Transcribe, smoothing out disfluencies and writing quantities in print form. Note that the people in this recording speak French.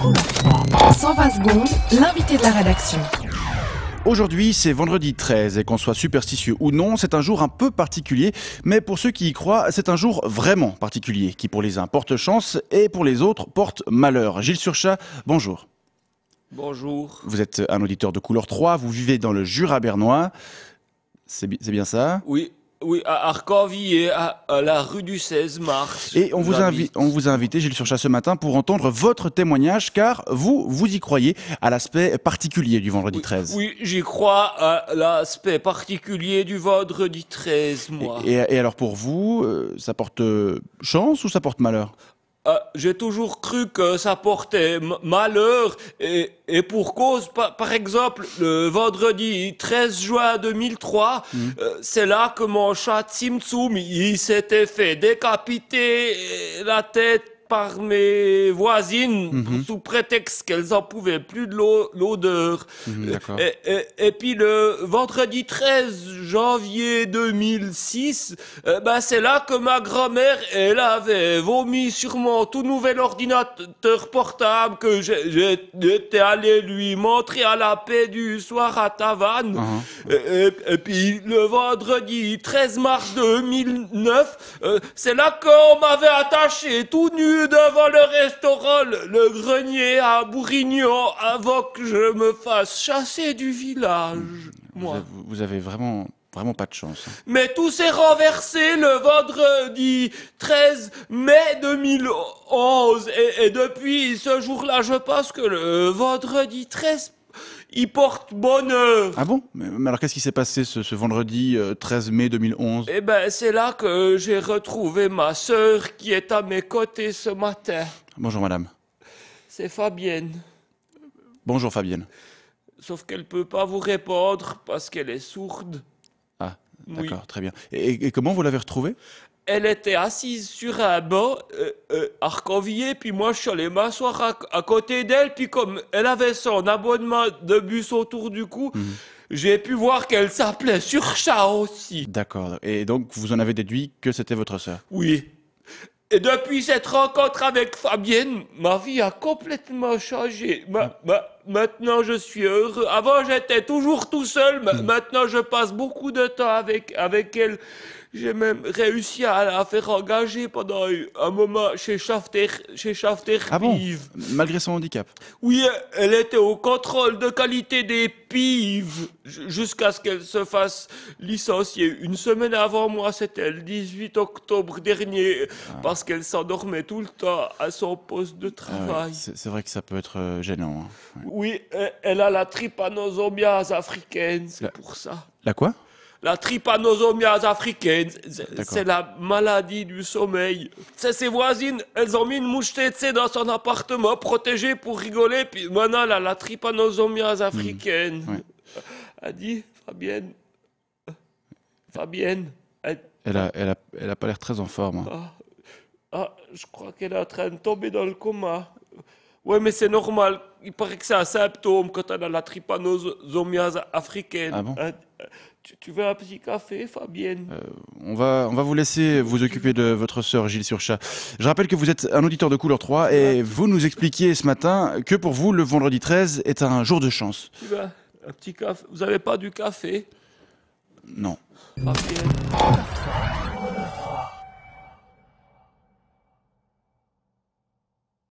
Couleur 3. 120 secondes, l'invité de la rédaction. Aujourd'hui, c'est vendredi 13 et qu'on soit superstitieux ou non, c'est un jour un peu particulier. Mais pour ceux qui y croient, c'est un jour vraiment particulier, qui pour les uns porte chance et pour les autres porte malheur. Gilles Surchat, bonjour. Bonjour. Vous êtes un auditeur de Couleur 3, vous vivez dans le Jura bernois. C'est bien ça? Oui, à Arcanvier, à la rue du 16 mars. Et on vous a invité, Gilles Surchat, ce matin pour entendre votre témoignage, car vous y croyez à l'aspect particulier du vendredi 13. Oui, j'y crois à l'aspect particulier du vendredi 13, moi. Et alors pour vous, ça porte chance ou ça porte malheur? J'ai toujours cru que ça portait malheur et pour cause, par exemple, le vendredi 13 juin 2003, c'est là que mon chat Tsum Tsum, il s'était fait décapiter la tête par mes voisines sous prétexte qu'elles en pouvaient plus de l'odeur. D'accord. Et puis le vendredi 13 janvier 2006, c'est là que ma grand-mère, elle avait vomi sur mon tout nouvel ordinateur portable que j'étais allé lui montrer à la paix du soir à Tavannes. Et puis le vendredi 13 mars 2009, c'est là qu'on m'avait attaché tout nu devant le restaurant, le grenier à Bourignon, avant que je me fasse chasser du village. Moi. Vous avez vraiment pas de chance. Mais tout s'est renversé le vendredi 13 mai 2011. Et depuis ce jour-là, je pense que le vendredi 13, il porte bonheur. Ah bon? Mais alors qu'est-ce qui s'est passé ce vendredi 13 mai 2011? Eh ben, c'est là que j'ai retrouvé ma sœur qui est à mes côtés ce matin. Bonjour madame. C'est Fabienne. Bonjour Fabienne. Sauf qu'elle peut pas vous répondre parce qu'elle est sourde. Ah, d'accord, Oui. très bien. Et comment vous l'avez retrouvée? Elle était assise sur un banc, Arcanvier, puis moi je suis allé m'asseoir à côté d'elle, puis comme elle avait son abonnement de bus autour du cou, j'ai pu voir qu'elle s'appelait Surchat aussi. D'accord. Et donc vous en avez déduit que c'était votre sœur? Oui. Et depuis cette rencontre avec Fabienne, ma vie a complètement changé. Maintenant, je suis heureux. Avant, j'étais toujours tout seul. Maintenant, je passe beaucoup de temps avec elle. J'ai même réussi à la faire engager pendant un moment chez Schafter Ah bon? Pive. Malgré son handicap? Oui, elle était au contrôle de qualité des pives jusqu'à ce qu'elle se fasse licencier. Une semaine avant moi, c'était le 18 octobre dernier, parce qu'elle s'endormait tout le temps à son poste de travail. C'est vrai que ça peut être gênant. Hein. Ouais. Oui, elle a la trypanosomiase africaine, c'est pour ça. La quoi? La trypanosomiase africaine, c'est la maladie du sommeil. C'est ses voisines, elles ont mis une mouche tsetse dans son appartement, protégée pour rigoler, puis maintenant elle a la trypanosomiase africaine. Ouais. Elle dit, Fabienne. Elle a pas l'air très en forme. Hein. Je crois qu'elle est en train de tomber dans le coma. Ouais, mais c'est normal. Il paraît que c'est un symptôme quand on a la trypanosomiase africaine. Ah bon? Tu veux un petit café, Fabienne? On va vous laisser vous occuper de votre sœur Gilles Surchat. Je rappelle que vous êtes un auditeur de Couleur 3 et vous nous expliquiez ce matin que pour vous, le vendredi 13 est un jour de chance. Tu veux un petit café? Vous avez pas du café? Non. Fabienne.